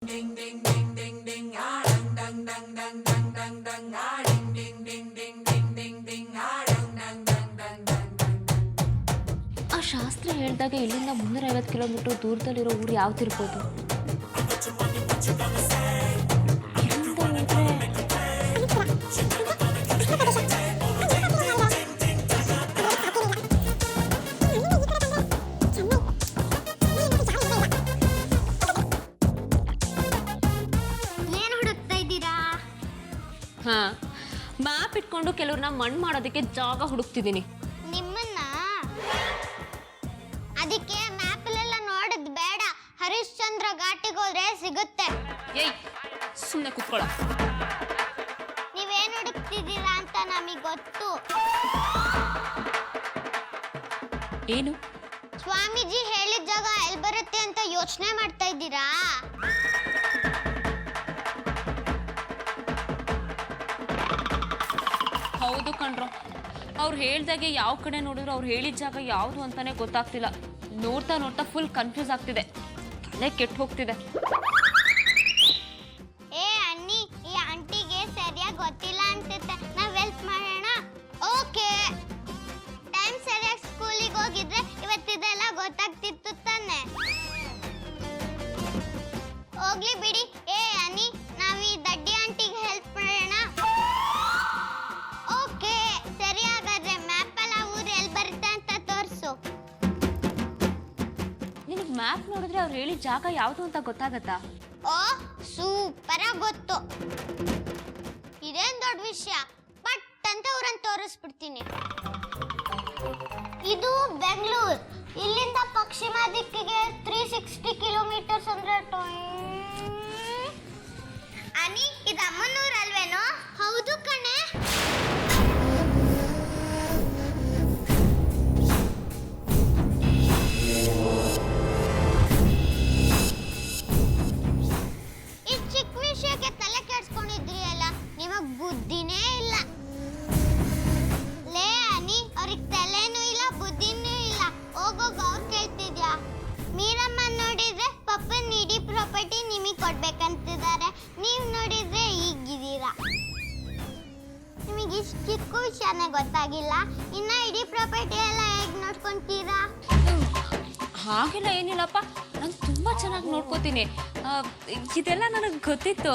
ಆ ಶಾಸ್ತ್ರಿ ಹೇಳಿದಾಗ ಇಲ್ಲಿಂದ 350 ಕಿಲೋಮೀಟರ್ ದೂರದಲ್ಲಿರೋ ಊರು ಯಾವ್ದಿರ್ಬೋದು? ಏನ್ ಹುಡುಕ್ತಾ ಇದ್ದೀರಾ? ಹಾ, ಮ್ಯಾಪ್ ಇಟ್ಕೊಂಡು ಕೆಲವ್ರನ್ನ ಮಣ್ಣು ಮಾಡೋದಕ್ಕೆ ಜಾಗ ಹುಡುಕ್ತಿದ್ದೀನಿ. ನಿಮ್ಮನ್ನ ಅದಕ್ಕೆ ಮ್ಯಾಪಲ್ಲೆಲ್ಲ ನೋಡೋದು ಬೇಡ. ಹರಿಶ್ಚಂದ್ರ ಘಾಟಿಗೆ ಹೋದ್ರೆ ಸಿಗುತ್ತೆ. ಏಯ್, ಸುಮ್ಮನೆ ಕುತ್ಕೊಳ್ಳ. ನೀವೇನ್ ಹುಡುಕ್ತಿದ್ದೀರಾ ಅಂತ ನಮಗೆ ಗೊತ್ತು. ಏನು? ಸ್ವಾಮೀಜಿ ಹೇಳಿದ ಜಾಗ ಎಲ್ಲಿ ಬರುತ್ತೆ ಅಂತ ಯೋಚನೆ ಮಾಡ್ತಾ ಇದ್ದೀರಾ? ಹೌದು ಕಣ್ರೋ, ಅವ್ರು ಹೇಳ್ದಾಗೆ ಯಾವ ಕಡೆ ನೋಡಿದ್ರು ಅವ್ರು ಹೇಳಿದ ಜಾಗ ಯಾವುದು ಅಂತಾನೆ ಗೊತ್ತಾಗ್ತಿಲ್ಲ. ನೋಡ್ತಾ ನೋಡ್ತಾ ಫುಲ್ ಕನ್ಫ್ಯೂಸ್ ಆಗ್ತಿದೆ, ತಲೆ ಕೆಟ್ಟು ಹೋಗ್ತಿದೆ. ಏ ಅನ್ನಿ, ಈ ಆಂಟಿಗೆ ಸರಿಯಾಗಿ ಗೊತ್ತಿಲ್ಲ ಅನ್ಸುತ್ತೆ. ನಾವ್ ಹೆಲ್ಪ್ ಮಾಡೋಣ. ಓಕೆ, ಟೈಮ್ ಸರಿಯಾಗಿ ಸ್ಕೂಲಿಗೆ ಹೋಗಿದ್ರೆ ಇವತ್ತಿದೆಲ್ಲ ಗೊತ್ತಾಗ್ತಿತ್ತು ತಾನೆ. ಹೋಗ್ಲಿ ಬಿಡಿ. ಏ ಅನ್ನಿ, ನಾವ್ ಈ ದಡ್ಡಿ ಆಂಟಿಗೆ ಹೆಲ್ಪ್ ಮಾಡೋಣ. ಓಕೆ ಸರಿ, ಹಾಗಾದ್ರೆ ಮ್ಯಾಪ್ ಅಲ್ಲ ಊರು ಎಲ್ಲಿ ಬರುತ್ತೆ ಅಂತ ತೋರಿಸು. ನಿನಗೆ ಮ್ಯಾಪ್ ನೋಡಿದ್ರೆ ಅವ್ರು ಹೇಳಿದ ಜಾಗ ಯಾವುದು ಅಂತ ಗೊತ್ತಾಗತ್ತಾ? ಓ, ಸೂಪರ್ ಆಗಿ ಗೊತ್ತು. ಇದೇನ್ ದೊಡ್ಡ ವಿಷಯ, ಪಟ್ ಅಂತ ಊರನ್ನ ತೋರಿಸ್ಬಿಡ್ತೀನಿ. ಇದು ಬೆಂಗಳೂರು. ಇಲ್ಲಿಂದ ಪಶ್ಚಿಮ ದಿಕ್ಕಿಗೆ 360 ಕಿಲೋಮೀಟರ್ಸ್ ಅಂದ್ರೆ ಅನಿ, ಇದು ಅಮ್ಮನೂರು ಅಲ್ವೇನೋ? ಹೌದು ಕಣೆ. ಈ ಚಿಕ್ಕ ವಿಷಯಕ್ಕೆ ತಲೆ ಕೆಡ್ಸ್ಕೊಂಡಿದ್ರಿ ಅಲ್ಲ, ನಿಮಗ್ ಬುದ್ಧಿನೇ ಇಲ್ಲ. ಲೇ ಅನಿ, ಅವ್ರಿಗೆ ತಲೆನೂ ಇಲ್ಲ ಬುದ್ಧಿನೂ ಇಲ್ಲ. ಹೋಗೋಗ ಅವ್ರು ಕೇಳ್ತಿದ್ಯಾ? ಮೀರಮ್ಮ ನೋಡಿದ್ರೆ ಪಪ್ಪನ್ ಇಡೀ ಪ್ರಾಪರ್ಟಿ ನಿಮಗೆ ಕೊಡ್ಬೇಕಂತಿದ್ದಾರೆ. ನೀವ್ ನೋಡಿದ್ರೆ ಈಗಿದ್ದೀರಾ. ನಿಮಗೆ ಇಷ್ಟು ಚಿಕ್ಕ ವಿಷಯನೇ ಗೊತ್ತಾಗಿಲ್ಲ, ಇನ್ನ ಇಡೀ ಪ್ರಾಪರ್ಟಿ ಎಲ್ಲ ಹೇಗ್ ನೋಡ್ಕೊಂತೀರಾ? ಹಾಗೆಲ್ಲ ಏನಿಲ್ಲಪ್ಪ, ನಾನು ತುಂಬ ಚೆನ್ನಾಗಿ ನೋಡ್ಕೋತೀನಿ. ಇದೆಲ್ಲ ನನಗೆ ಗೊತ್ತಿತ್ತು,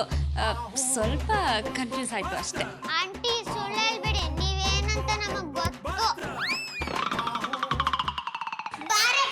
ಸ್ವಲ್ಪ ಕನ್ಫ್ಯೂಸ್ ಆಯಿತು ಅಷ್ಟೇ. ಆಂಟಿ ಸುಳ್ಳು ಹೇಳ್ಬೇಡಿ, ನೀವೇನಂತ ನಮಗ್ ಗೊತ್ತು. ಬಾರೆ.